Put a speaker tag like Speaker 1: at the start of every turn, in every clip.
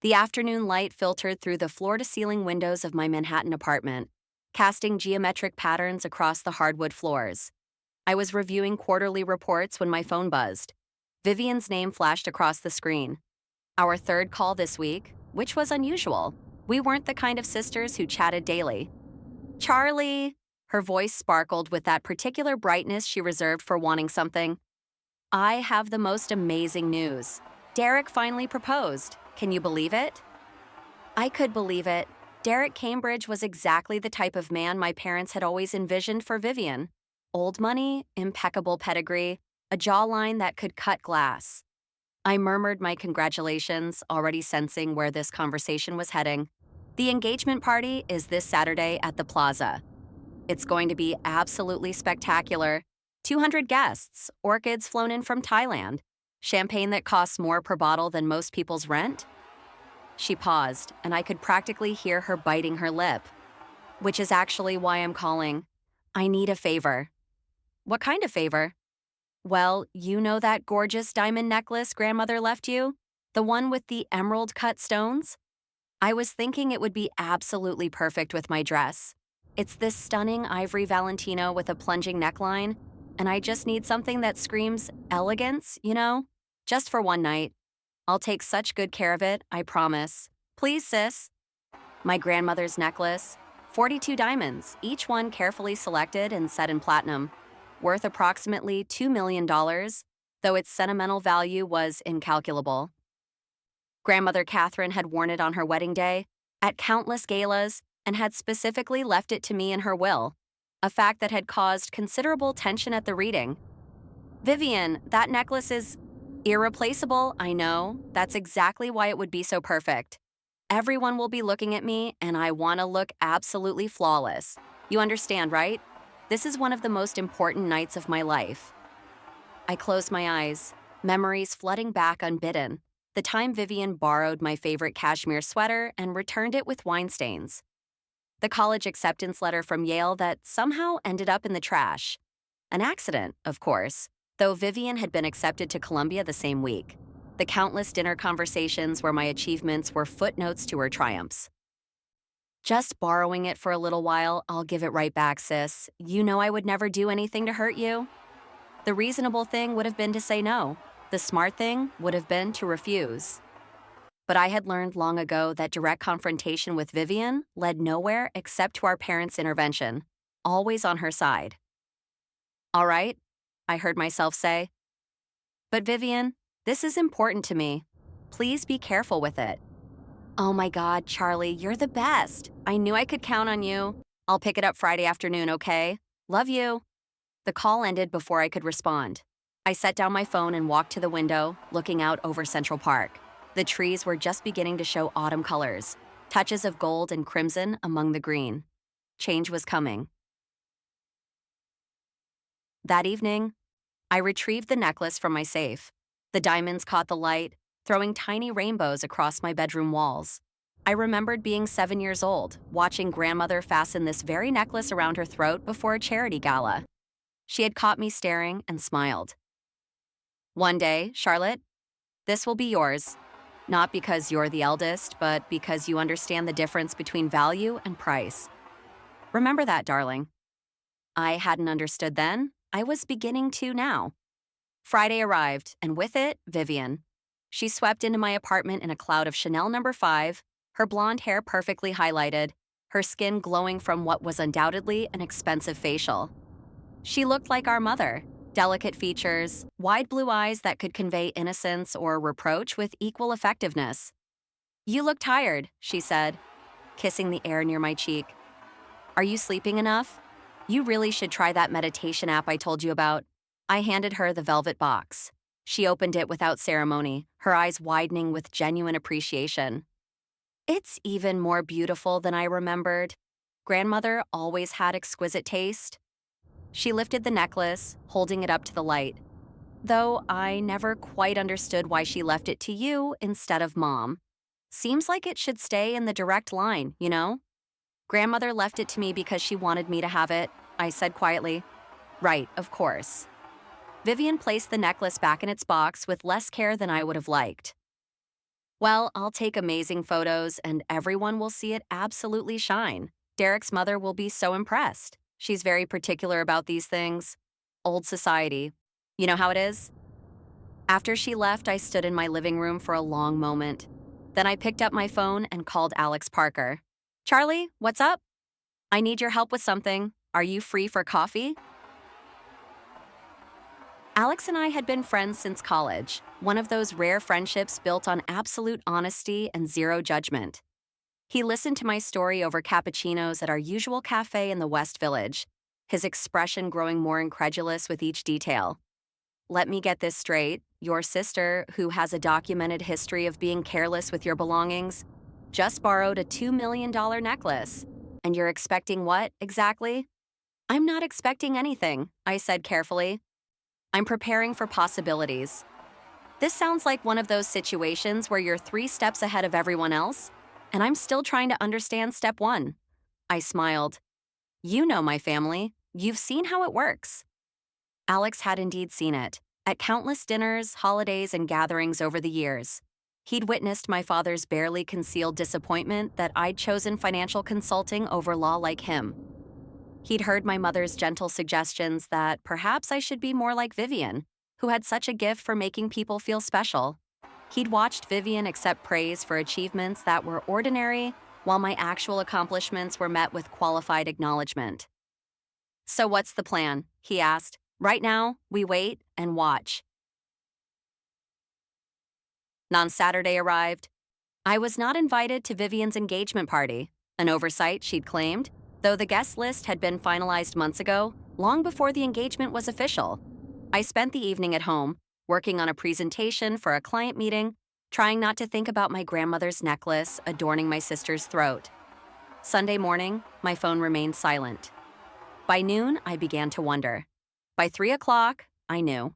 Speaker 1: The afternoon light filtered through the floor-to-ceiling windows of my Manhattan apartment, casting geometric patterns across the hardwood floors. I was reviewing quarterly reports when my phone buzzed. Vivian's name flashed across the screen. Our third call this week, which was unusual. We weren't the kind of sisters who chatted daily. Charlie! Her voice sparkled with that particular brightness she reserved for wanting something. I have the most amazing news. Derek finally proposed. Can you believe it? I could believe it. Derek Cambridge was exactly the type of man my parents had always envisioned for Vivian. Old money, impeccable pedigree, a jawline that could cut glass. I murmured my congratulations, already sensing where this conversation was heading. The engagement party is this Saturday at the Plaza. It's going to be absolutely spectacular. 200 guests, orchids flown in from Thailand, champagne that costs more per bottle than most people's rent. She paused, and I could practically hear her biting her lip. Which is actually why I'm calling. I need a favor. What kind of favor? Well, you know that gorgeous diamond necklace grandmother left you? The one with the emerald-cut stones? I was thinking it would be absolutely perfect with my dress. It's this stunning ivory Valentino with a plunging neckline, and I just need something that screams elegance, you know? Just for one night. I'll take such good care of it, I promise. Please, sis. My grandmother's necklace, 42 diamonds, each one carefully selected and set in platinum, worth approximately $2 million, though its sentimental value was incalculable. Grandmother Catherine had worn it on her wedding day, at countless galas, and had specifically left it to me in her will, a fact that had caused considerable tension at the reading. Vivian, that necklace is irreplaceable, I know. That's exactly why it would be so perfect. Everyone will be looking at me, and I want to look absolutely flawless. You understand, right? This is one of the most important nights of my life. I closed my eyes, memories flooding back unbidden. The time Vivian borrowed my favorite cashmere sweater and returned it with wine stains. The college acceptance letter from Yale that somehow ended up in the trash. An accident, of course, though Vivian had been accepted to Columbia the same week. The countless dinner conversations where my achievements were footnotes to her triumphs. Just borrowing it for a little while, I'll give it right back, sis. You know I would never do anything to hurt you. The reasonable thing would have been to say no. The smart thing would have been to refuse. But I had learned long ago that direct confrontation with Vivian led nowhere except to our parents' intervention, always on her side. All right, I heard myself say. But Vivian, this is important to me. Please be careful with it. Oh my God, Charlie, you're the best. I knew I could count on you. I'll pick it up Friday afternoon, okay? Love you. The call ended before I could respond. I set down my phone and walked to the window, looking out over Central Park. The trees were just beginning to show autumn colors, touches of gold and crimson among the green. Change was coming. That evening, I retrieved the necklace from my safe. The diamonds caught the light, throwing tiny rainbows across my bedroom walls. I remembered being 7 years old, watching grandmother fasten this very necklace around her throat before a charity gala. She had caught me staring and smiled. One day, Charlotte, this will be yours. Not because you're the eldest, but because you understand the difference between value and price. Remember that, darling. I hadn't understood then. I was beginning to now. Friday arrived, and with it, Vivian. She swept into my apartment in a cloud of Chanel No. 5, her blonde hair perfectly highlighted, her skin glowing from what was undoubtedly an expensive facial. She looked like our mother, delicate features, wide blue eyes that could convey innocence or reproach with equal effectiveness. You look tired, she said, kissing the air near my cheek. Are you sleeping enough? You really should try that meditation app I told you about. I handed her the velvet box. She opened it without ceremony, her eyes widening with genuine appreciation. It's even more beautiful than I remembered. Grandmother always had exquisite taste. She lifted the necklace, holding it up to the light. Though I never quite understood why she left it to you instead of Mom. Seems like it should stay in the direct line, you know? Grandmother left it to me because she wanted me to have it, I said quietly. Right, of course. Vivian placed the necklace back in its box with less care than I would have liked. Well, I'll take amazing photos and everyone will see it absolutely shine. Derek's mother will be so impressed. She's very particular about these things. Old society. You know how it is? After she left, I stood in my living room for a long moment. Then I picked up my phone and called Alex Parker. Charlie, what's up? I need your help with something. Are you free for coffee? Alex and I had been friends since college, one of those rare friendships built on absolute honesty and zero judgment. He listened to my story over cappuccinos at our usual cafe in the West Village, his expression growing more incredulous with each detail. Let me get this straight. Your sister, who has a documented history of being careless with your belongings, just borrowed a $2 million necklace. And you're expecting what, exactly? I'm not expecting anything, I said carefully. I'm preparing for possibilities. This sounds like one of those situations where you're 3 steps ahead of everyone else, and I'm still trying to understand step 1. I smiled. You know my family. You've seen how it works. Alex had indeed seen it, at countless dinners, holidays, and gatherings over the years. He'd witnessed my father's barely concealed disappointment that I'd chosen financial consulting over law like him. He'd heard my mother's gentle suggestions that perhaps I should be more like Vivian, who had such a gift for making people feel special. He'd watched Vivian accept praise for achievements that were ordinary, while my actual accomplishments were met with qualified acknowledgement. So what's the plan? He asked. Right now, we wait and watch. Non-Saturday arrived. I was not invited to Vivian's engagement party, an oversight she'd claimed, though the guest list had been finalized months ago, long before the engagement was official. I spent the evening at home, working on a presentation for a client meeting, trying not to think about my grandmother's necklace adorning my sister's throat. Sunday morning, my phone remained silent. By noon, I began to wonder. By 3 o'clock, I knew.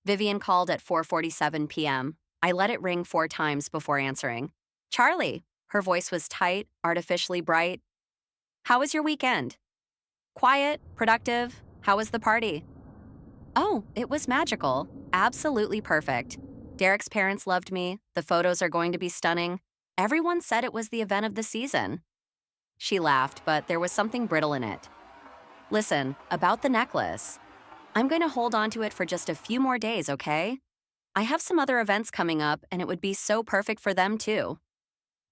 Speaker 1: Vivian called at 4:47 p.m. I let it ring 4 times before answering. Charlie, her voice was tight, artificially bright. How was your weekend? Quiet, productive. How was the party? Oh, it was magical. Absolutely perfect. Derek's parents loved me. The photos are going to be stunning. Everyone said it was the event of the season. She laughed, but there was something brittle in it. Listen, about the necklace. I'm going to hold on to it for just a few more days, okay? I have some other events coming up, and it would be so perfect for them, too.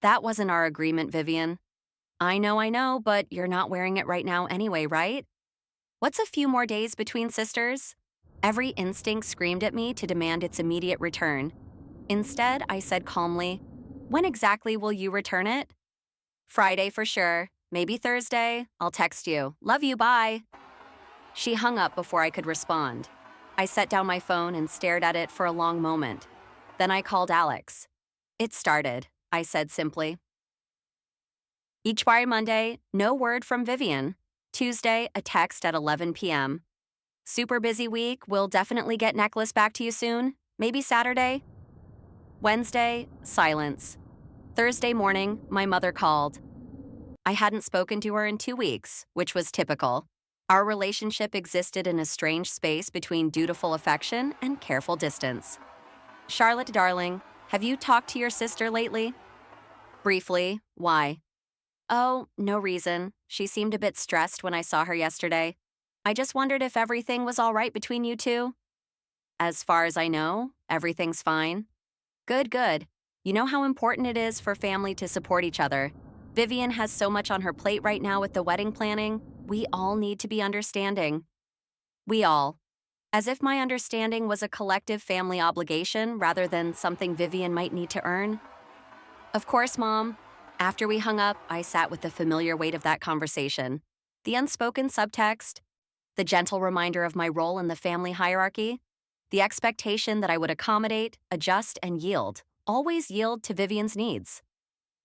Speaker 1: That wasn't our agreement, Vivian. I know, but you're not wearing it right now anyway, right? What's a few more days between sisters? Every instinct screamed at me to demand its immediate return. Instead, I said calmly, when exactly will you return it? Friday for sure. Maybe Thursday. I'll text you. Love you, bye. She hung up before I could respond. I set down my phone and stared at it for a long moment. Then I called Alex. It started, I said simply. Each by Monday, no word from Vivian. Tuesday, a text at 11 p.m. Super busy week, we'll definitely get necklace back to you soon. Maybe Saturday. Wednesday, silence. Thursday morning, my mother called. I hadn't spoken to her in 2 weeks, which was typical. Our relationship existed in a strange space between dutiful affection and careful distance. Charlotte, darling, have you talked to your sister lately? Briefly. Why? Oh, no reason. She seemed a bit stressed when I saw her yesterday. I just wondered if everything was all right between you two. As far as I know, everything's fine. Good. You know how important it is for family to support each other. Vivian has so much on her plate right now with the wedding planning. We all need to be understanding. We all. As if my understanding was a collective family obligation rather than something Vivian might need to earn. Of course, Mom. After we hung up, I sat with the familiar weight of that conversation. The unspoken subtext, the gentle reminder of my role in the family hierarchy, the expectation that I would accommodate, adjust, and yield, always yield to Vivian's needs.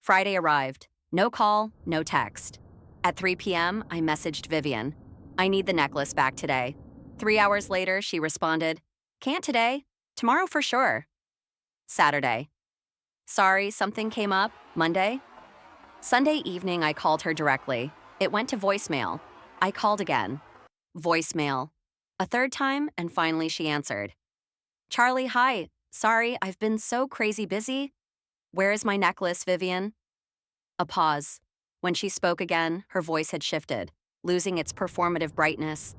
Speaker 1: Friday arrived. No call, no text. At 3 p.m., I messaged Vivian. I need the necklace back today. 3 hours later, she responded, can't today. Tomorrow for sure. Saturday. Sorry, something came up. Monday. Sunday evening, I called her directly. It went to voicemail. I called again. Voicemail. A third time, and finally she answered. Charlie, hi. Sorry, I've been so crazy busy. Where is my necklace, Vivian? A pause. When she spoke again, her voice had shifted, losing its performative brightness.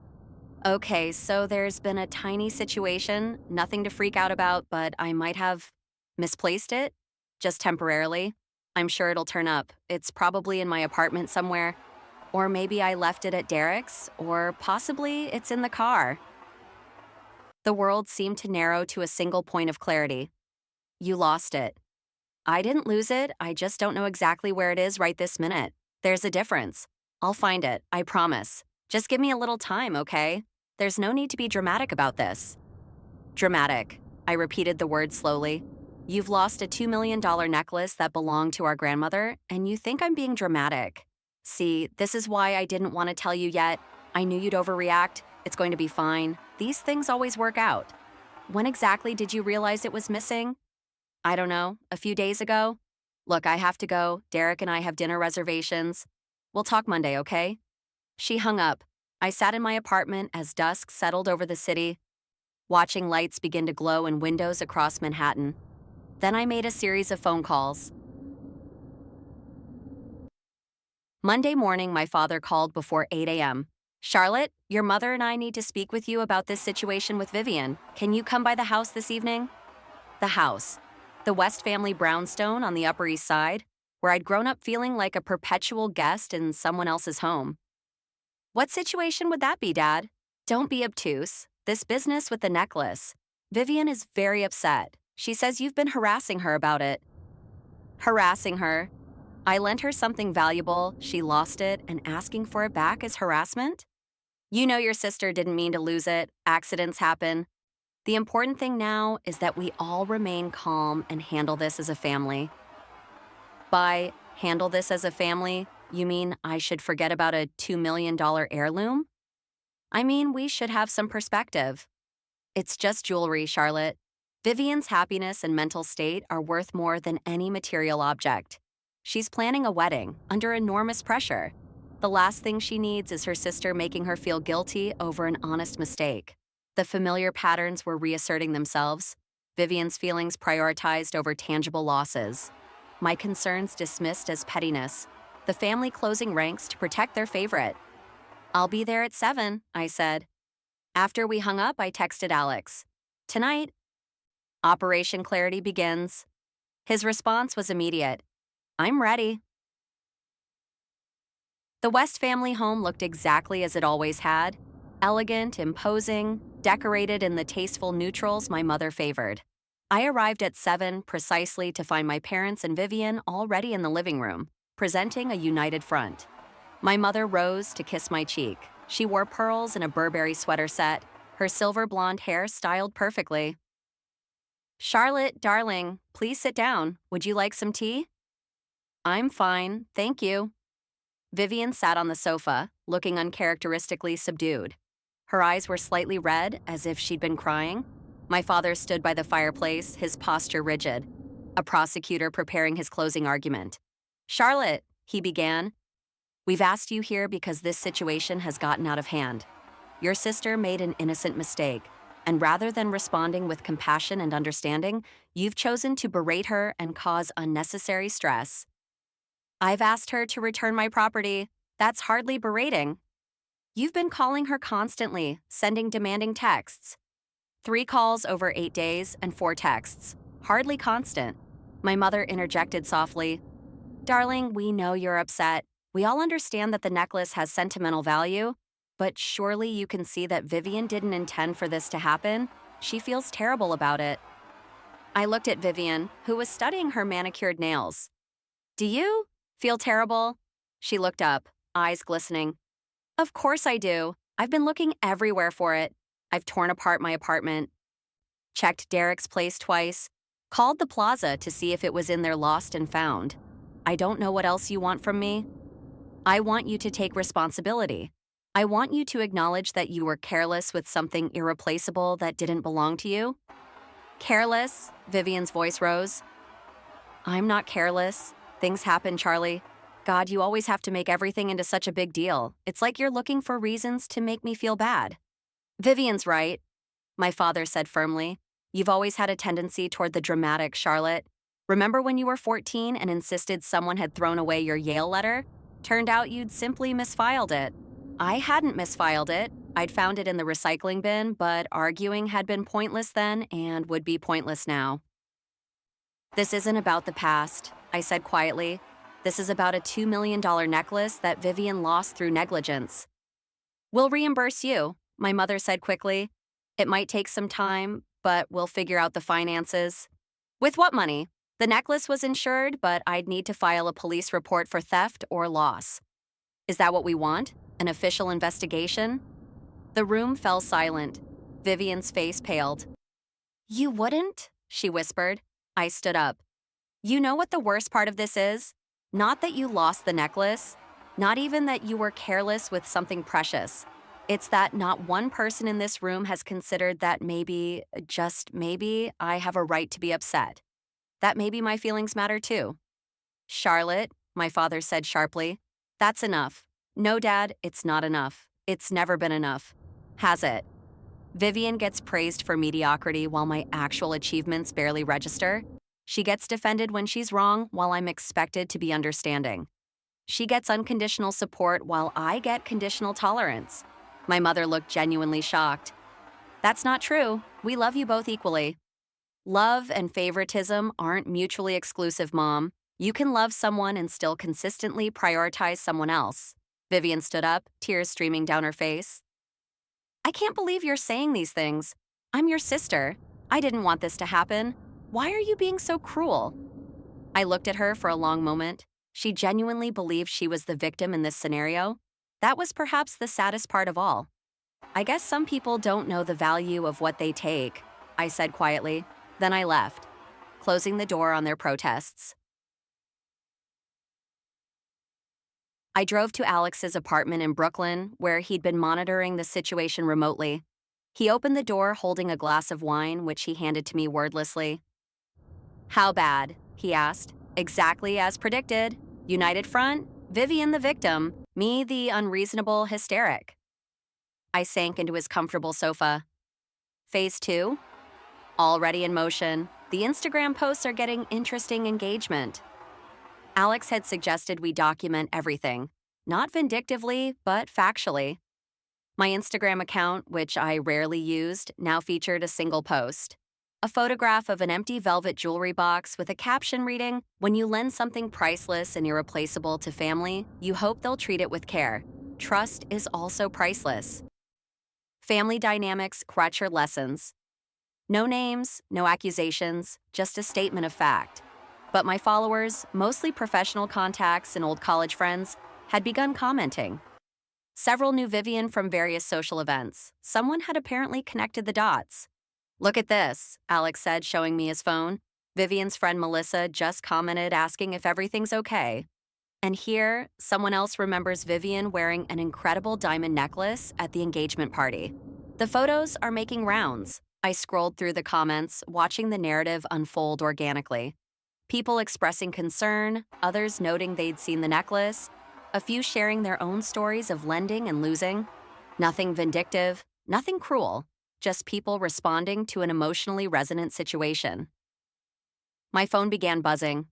Speaker 1: Okay, so there's been a tiny situation, nothing to freak out about, but I might have misplaced it, just temporarily. I'm sure it'll turn up. It's probably in my apartment somewhere. Or maybe I left it at Derek's, or possibly it's in the car. The world seemed to narrow to a single point of clarity. You lost it. I didn't lose it, I just don't know exactly where it is right this minute. There's a difference. I'll find it, I promise. Just give me a little time, okay? There's no need to be dramatic about this. Dramatic. I repeated the word slowly. You've lost a $2 million necklace that belonged to our grandmother, and you think I'm being dramatic. See, this is why I didn't want to tell you yet. I knew you'd overreact. It's going to be fine. These things always work out. When exactly did you realize it was missing? I don't know, a few days ago? Look, I have to go. Derek and I have dinner reservations. We'll talk Monday, okay? She hung up. I sat in my apartment as dusk settled over the city, watching lights begin to glow in windows across Manhattan. Then I made a series of phone calls. Monday morning, my father called before 8 a.m. Charlotte, your mother and I need to speak with you about this situation with Vivian. Can you come by the house this evening? The house. The West family brownstone on the Upper East Side, where I'd grown up feeling like a perpetual guest in someone else's home. What situation would that be, Dad? Don't be obtuse. This business with the necklace. Vivian is very upset. She says you've been harassing her about it. Harassing her? I lent her something valuable, she lost it, and asking for it back is harassment? You know your sister didn't mean to lose it. Accidents happen. The important thing now is that we all remain calm and handle this as a family. By handle this as a family, you mean I should forget about a $2 million heirloom? I mean, we should have some perspective. It's just jewelry, Charlotte. Vivian's happiness and mental state are worth more than any material object. She's planning a wedding under enormous pressure. The last thing she needs is her sister making her feel guilty over an honest mistake. The familiar patterns were reasserting themselves, Vivian's feelings prioritized over tangible losses. My concerns dismissed as pettiness, the family closing ranks to protect their favorite. I'll be there at 7, I said. After we hung up, I texted Alex. Tonight, Operation Clarity begins. His response was immediate. I'm ready. The West family home looked exactly as it always had. Elegant, imposing, decorated in the tasteful neutrals my mother favored. I arrived at 7 precisely to find my parents and Vivian already in the living room, presenting a united front. My mother rose to kiss my cheek. She wore pearls and a Burberry sweater set, her silver blonde hair styled perfectly. Charlotte, darling, please sit down. Would you like some tea? I'm fine, thank you. Vivian sat on the sofa, looking uncharacteristically subdued. Her eyes were slightly red, as if she'd been crying. My father stood by the fireplace, his posture rigid, a prosecutor preparing his closing argument. Charlotte, he began, we've asked you here because this situation has gotten out of hand. Your sister made an innocent mistake, and rather than responding with compassion and understanding, you've chosen to berate her and cause unnecessary stress. I've asked her to return my property. That's hardly berating. You've been calling her constantly, sending demanding texts. 3 calls over 8 days and 4 texts. Hardly constant. My mother interjected softly. Darling, we know you're upset. We all understand that the necklace has sentimental value, but surely you can see that Vivian didn't intend for this to happen. She feels terrible about it. I looked at Vivian, who was studying her manicured nails. Do you feel terrible? She looked up, eyes glistening. Of course I do. I've been looking everywhere for it. I've torn apart my apartment, checked Derek's place twice, called the plaza to see if it was in there lost and found. I don't know what else you want from me. I want you to take responsibility. I want you to acknowledge that you were careless with something irreplaceable that didn't belong to you. Careless? Vivian's voice rose. I'm not careless. Things happen, Charlie. God, you always have to make everything into such a big deal. It's like you're looking for reasons to make me feel bad. Vivian's right, my father said firmly. You've always had a tendency toward the dramatic, Charlotte. Remember when you were 14 and insisted someone had thrown away your Yale letter? Turned out you'd simply misfiled it. I hadn't misfiled it. I'd found it in the recycling bin, but arguing had been pointless then and would be pointless now. This isn't about the past, I said quietly. This is about a $2 million necklace that Vivian lost through negligence. We'll reimburse you, my mother said quickly. It might take some time, but we'll figure out the finances. With what money? The necklace was insured, but I'd need to file a police report for theft or loss. Is that what we want? An official investigation? The room fell silent. Vivian's face paled. You wouldn't? She whispered. I stood up. You know what the worst part of this is? Not that you lost the necklace, not even that you were careless with something precious. It's that not one person in this room has considered that maybe, just maybe, I have a right to be upset. That maybe my feelings matter too. Charlotte, my father said sharply, that's enough. No, Dad, it's not enough. It's never been enough. Has it? Vivian gets praised for mediocrity while my actual achievements barely register. She gets defended when she's wrong while I'm expected to be understanding. She gets unconditional support while I get conditional tolerance. My mother looked genuinely shocked. That's not true. We love you both equally. Love and favoritism aren't mutually exclusive, Mom. You can love someone and still consistently prioritize someone else. Vivian stood up, tears streaming down her face. I can't believe you're saying these things. I'm your sister. I didn't want this to happen. Why are you being so cruel? I looked at her for a long moment. She genuinely believed she was the victim in this scenario. That was perhaps the saddest part of all. I guess some people don't know the value of what they take, I said quietly. Then I left, closing the door on their protests. I drove to Alex's apartment in Brooklyn, where he'd been monitoring the situation remotely. He opened the door holding a glass of wine, which he handed to me wordlessly. How bad? He asked. Exactly as predicted. United front, Vivian the victim, me the unreasonable hysteric. I sank into his comfortable sofa. Phase 2? Already in motion, the Instagram posts are getting interesting engagement. Alex had suggested we document everything, not vindictively, but factually. My Instagram account, which I rarely used, now featured a single post. A photograph of an empty velvet jewelry box with a caption reading, "When you lend something priceless and irreplaceable to family, you hope they'll treat it with care. Trust is also priceless." Family dynamics crutch your lessons. No names, no accusations, just a statement of fact. But my followers, mostly professional contacts and old college friends, had begun commenting. Several knew Vivian from various social events. Someone had apparently connected the dots. Look at this, Alex said, showing me his phone. Vivian's friend Melissa just commented asking if everything's okay. And here, someone else remembers Vivian wearing an incredible diamond necklace at the engagement party. The photos are making rounds. I scrolled through the comments, watching the narrative unfold organically. People expressing concern, others noting they'd seen the necklace, a few sharing their own stories of lending and losing. Nothing vindictive, nothing cruel, just people responding to an emotionally resonant situation. My phone began buzzing.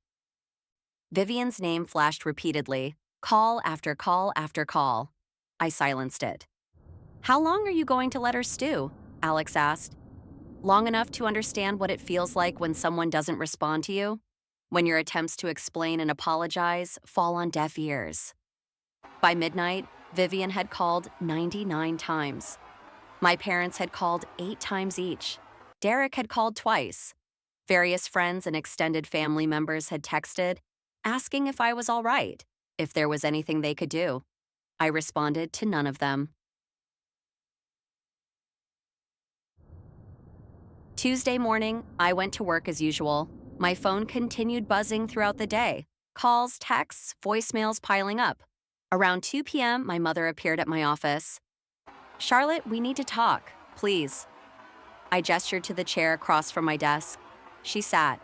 Speaker 1: Vivian's name flashed repeatedly, call after call after call. I silenced it. How long are you going to let her stew? Alex asked. Long enough to understand what it feels like when someone doesn't respond to you? When your attempts to explain and apologize fall on deaf ears. By midnight, Vivian had called 99 times. My parents had called 8 times each. Derek had called twice. Various friends and extended family members had texted, asking if I was all right, if there was anything they could do. I responded to none of them. Tuesday morning, I went to work as usual. My phone continued buzzing throughout the day. Calls, texts, voicemails piling up. Around 2 p.m., my mother appeared at my office. Charlotte, we need to talk, please. I gestured to the chair across from my desk. She sat,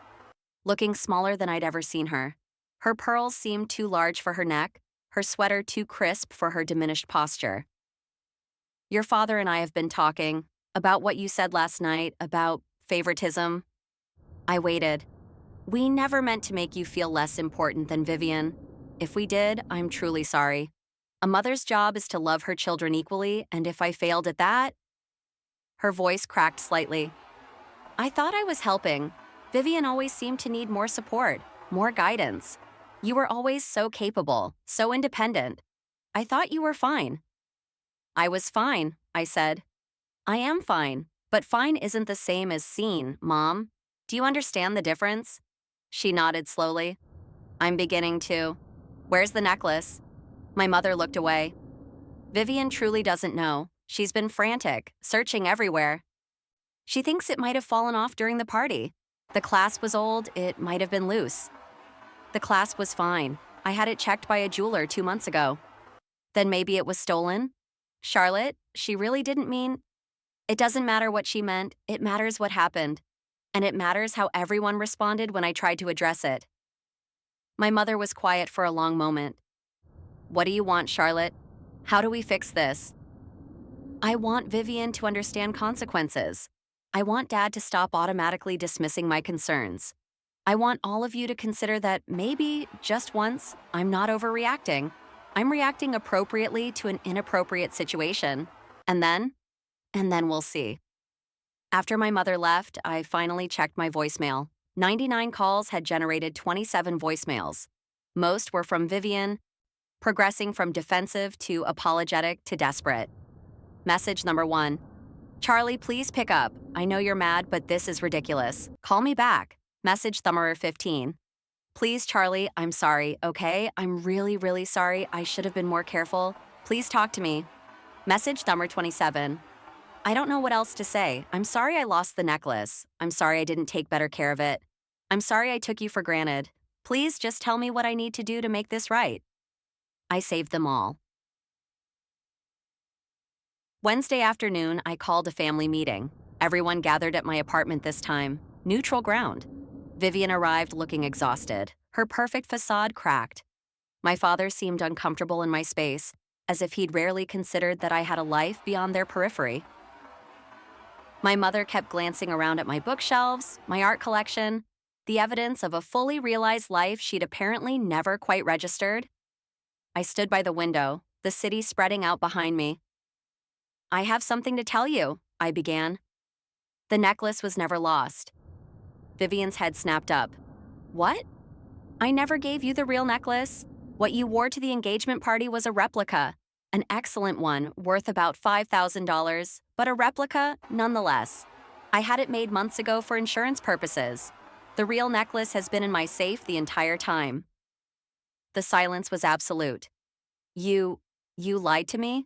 Speaker 1: looking smaller than I'd ever seen her. Her pearls seemed too large for her neck, her sweater too crisp for her diminished posture. Your father and I have been talking about what you said last night, about favoritism. I waited. We never meant to make you feel less important than Vivian. If we did, I'm truly sorry. A mother's job is to love her children equally, and if I failed at that, her voice cracked slightly. I thought I was helping. Vivian always seemed to need more support, more guidance. You were always so capable, so independent. I thought you were fine. I was fine, I said. I am fine, but fine isn't the same as seen, Mom. Do you understand the difference? She nodded slowly. I'm beginning to. Where's the necklace? My mother looked away. Vivian truly doesn't know. She's been frantic, searching everywhere. She thinks it might have fallen off during the party. The clasp was old, it might have been loose. The clasp was fine. I had it checked by a jeweler 2 months ago. Then maybe it was stolen? Charlotte, she really didn't mean. It doesn't matter what she meant, it matters what happened. And it matters how everyone responded when I tried to address it. My mother was quiet for a long moment. What do you want, Charlotte? How do we fix this? I want Vivian to understand consequences. I want Dad to stop automatically dismissing my concerns. I want all of you to consider that maybe, just once, I'm not overreacting. I'm reacting appropriately to an inappropriate situation. And then we'll see. After my mother left, I finally checked my voicemail. 99 calls had generated 27 voicemails. Most were from Vivian, progressing from defensive to apologetic to desperate. Message number 1. Charlie, please pick up. I know you're mad, but this is ridiculous. Call me back. Message thumber 15. Please, Charlie, I'm sorry, okay? I'm really, really sorry. I should have been more careful. Please talk to me. Message thumber 27. I don't know what else to say. I'm sorry I lost the necklace. I'm sorry I didn't take better care of it. I'm sorry I took you for granted. Please just tell me what I need to do to make this right. I saved them all. Wednesday afternoon, I called a family meeting. Everyone gathered at my apartment this time. Neutral ground. Vivian arrived looking exhausted, her perfect facade cracked. My father seemed uncomfortable in my space, as if he'd rarely considered that I had a life beyond their periphery. My mother kept glancing around at my bookshelves, my art collection, the evidence of a fully realized life she'd apparently never quite registered. I stood by the window, the city spreading out behind me. I have something to tell you, I began. The necklace was never lost. Vivian's head snapped up. What? I never gave you the real necklace. What you wore to the engagement party was a replica. An excellent one, worth about $5,000, but a replica nonetheless. I had it made months ago for insurance purposes. The real necklace has been in my safe the entire time. The silence was absolute. You lied to me?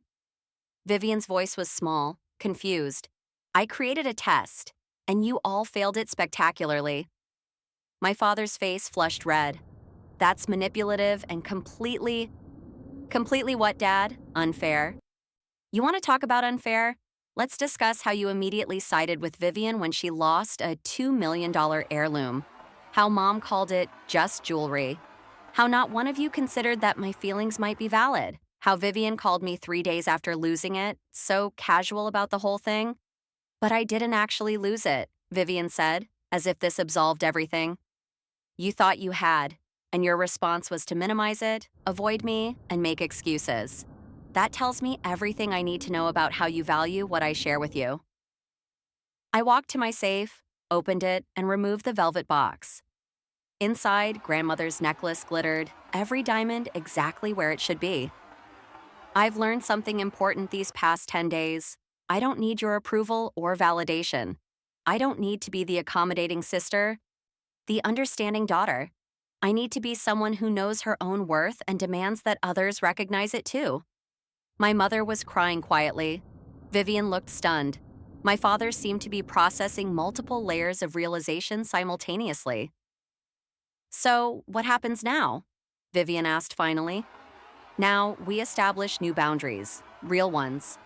Speaker 1: Vivian's voice was small, confused. I created a test, and you all failed it spectacularly. My father's face flushed red. That's manipulative and completely what, Dad? Unfair. You want to talk about unfair? Let's discuss how you immediately sided with Vivian when she lost a $2 million heirloom. How Mom called it just jewelry. How not one of you considered that my feelings might be valid. How Vivian called me 3 days after losing it, so casual about the whole thing. But I didn't actually lose it, Vivian said, as if this absolved everything. You thought you had, and your response was to minimize it, avoid me, and make excuses. That tells me everything I need to know about how you value what I share with you. I walked to my safe, opened it, and removed the velvet box. Inside, grandmother's necklace glittered, every diamond exactly where it should be. I've learned something important these past 10 days. I don't need your approval or validation. I don't need to be the accommodating sister, the understanding daughter. I need to be someone who knows her own worth and demands that others recognize it too. My mother was crying quietly. Vivian looked stunned. My father seemed to be processing multiple layers of realization simultaneously. So, what happens now? Vivian asked finally. Now, we establish new boundaries, real ones.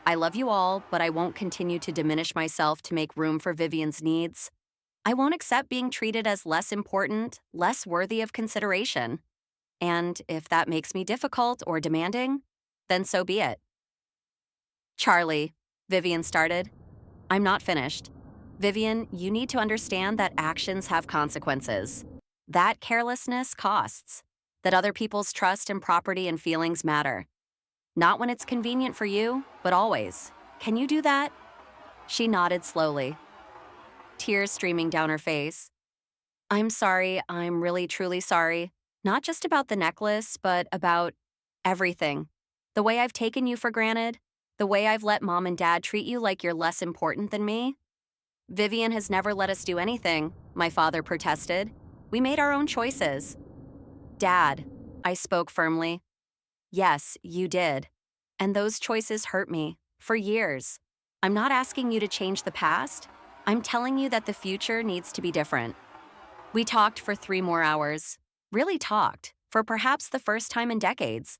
Speaker 1: I love you all, but I won't continue to diminish myself to make room for Vivian's needs. I won't accept being treated as less important, less worthy of consideration. And if that makes me difficult or demanding, then so be it. Charlie, Vivian started. I'm not finished. Vivian, you need to understand that actions have consequences. That carelessness costs. That other people's trust and property and feelings matter. Not when it's convenient for you, but always. Can you do that? She nodded slowly, tears streaming down her face. I'm sorry, I'm really truly sorry. Not just about the necklace, but about everything. The way I've taken you for granted, the way I've let mom and dad treat you like you're less important than me. Vivian has never let us do anything, my father protested. We made our own choices. Dad, I spoke firmly. Yes, you did. And those choices hurt me, for years. I'm not asking you to change the past. I'm telling you that the future needs to be different. We talked for 3 more hours. Really talked, for perhaps the first time in decades.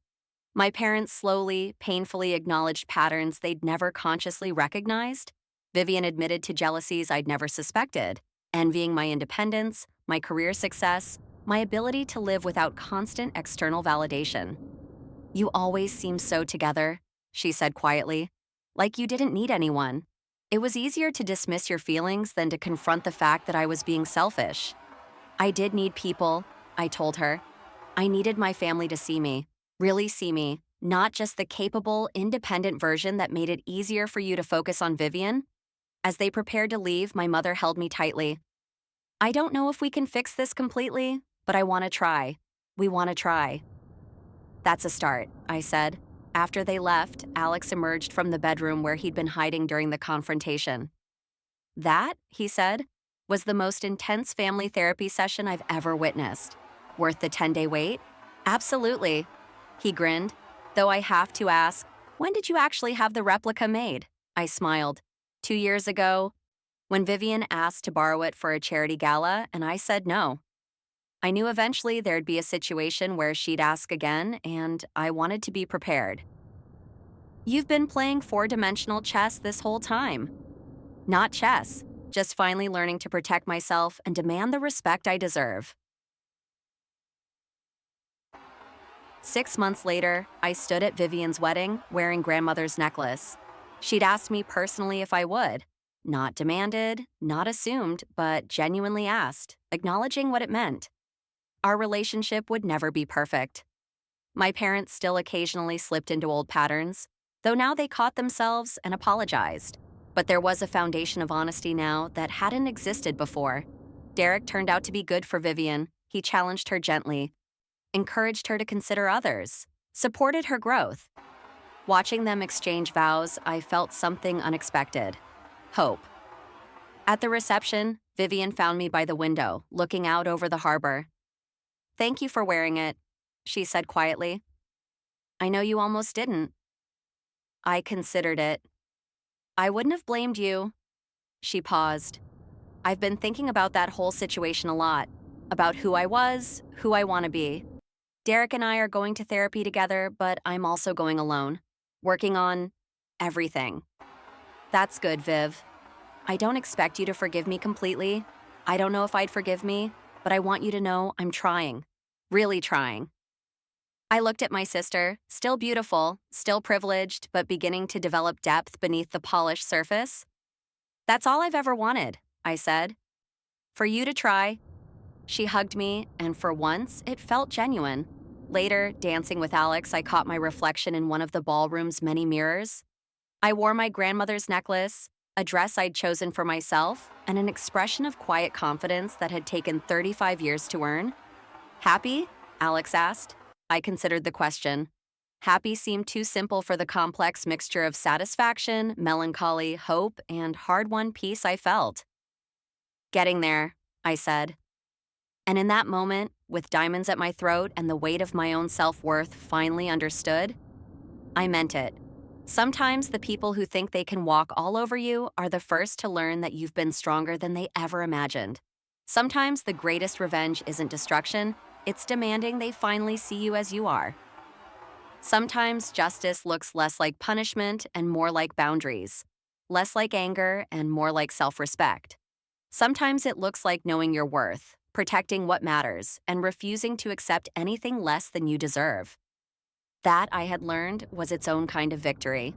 Speaker 1: My parents slowly, painfully acknowledged patterns they'd never consciously recognized. Vivian admitted to jealousies I'd never suspected, envying my independence, my career success, my ability to live without constant external validation. You always seemed so together, she said quietly, like you didn't need anyone. It was easier to dismiss your feelings than to confront the fact that I was being selfish. I did need people, I told her. I needed my family to see me, really see me, not just the capable, independent version that made it easier for you to focus on Vivian. As they prepared to leave, my mother held me tightly. I don't know if we can fix this completely, but I want to try. We want to try. That's a start, I said. After they left, Alex emerged from the bedroom where he'd been hiding during the confrontation. That, he said, was the most intense family therapy session I've ever witnessed. Worth the 10-day wait? Absolutely. He grinned, though I have to ask, when did you actually have the replica made? I smiled. 2 years ago, when Vivian asked to borrow it for a charity gala, and I said no. I knew eventually there'd be a situation where she'd ask again, and I wanted to be prepared. You've been playing 4-dimensional chess this whole time. Not chess, just finally learning to protect myself and demand the respect I deserve. 6 months later, I stood at Vivian's wedding wearing grandmother's necklace. She'd asked me personally if I would. Not demanded, not assumed, but genuinely asked, acknowledging what it meant. Our relationship would never be perfect. My parents still occasionally slipped into old patterns, though now they caught themselves and apologized. But there was a foundation of honesty now that hadn't existed before. Derek turned out to be good for Vivian. He challenged her gently, encouraged her to consider others, supported her growth. Watching them exchange vows, I felt something unexpected. Hope. At the reception, Vivian found me by the window, looking out over the harbor. Thank you for wearing it, she said quietly. I know you almost didn't. I considered it. I wouldn't have blamed you. She paused. I've been thinking about that whole situation a lot, about who I was, who I want to be. Derek and I are going to therapy together, but I'm also going alone, working on everything. That's good, Viv. I don't expect you to forgive me completely. I don't know if I'd forgive me, but I want you to know I'm trying, really trying. I looked at my sister, still beautiful, still privileged, but beginning to develop depth beneath the polished surface. That's all I've ever wanted, I said. For you to try. She hugged me, and for once, it felt genuine. Later, dancing with Alex, I caught my reflection in one of the ballroom's many mirrors. I wore my grandmother's necklace, a dress I'd chosen for myself, and an expression of quiet confidence that had taken 35 years to earn. Happy? Alex asked. I considered the question. Happy seemed too simple for the complex mixture of satisfaction, melancholy, hope, and hard-won peace I felt. Getting there, I said. And in that moment, with diamonds at my throat and the weight of my own self-worth finally understood, I meant it. Sometimes the people who think they can walk all over you are the first to learn that you've been stronger than they ever imagined. Sometimes the greatest revenge isn't destruction, it's demanding they finally see you as you are. Sometimes justice looks less like punishment and more like boundaries, less like anger and more like self-respect. Sometimes it looks like knowing your worth, protecting what matters, and refusing to accept anything less than you deserve. That, I had learned, was its own kind of victory.